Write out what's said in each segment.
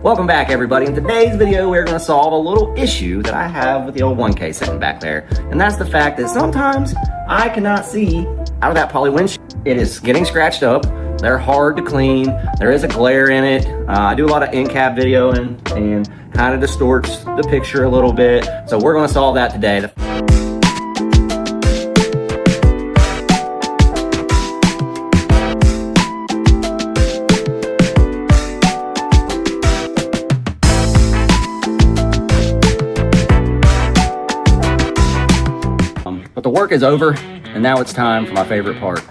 Welcome back, everybody. In today's video, we're going to solve a little issue that I have with the old 1K sitting back there. And that's the fact that sometimes I cannot see out of that poly windshield. It is getting scratched up. They're hard to clean. There is a glare in it. I do a lot of in-cab video and kind of distorts the picture a little bit. So we're going to solve that today. But the work is over, and now it's time for my favorite part.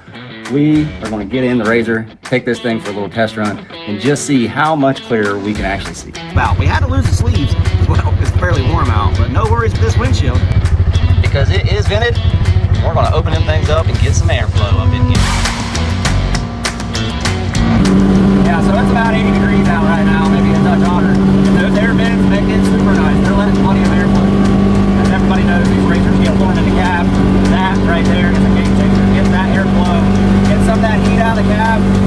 We are going to get in the RZR, take this thing for a little test run, and just see how much clearer we can actually see. We had to lose the sleeves as well. It's fairly warm out, but no worries with this windshield because it is vented. We're going to open them things up and get some airflow up in here. Yeah, so it's about 80 degrees out right now, maybe a touch hotter. And those air vents make it super nice. They're letting plenty of airflow. As everybody knows, these RZRs get one in the cab. That right there is a game changer. Get that airflow. Get some of that heat out of the cab.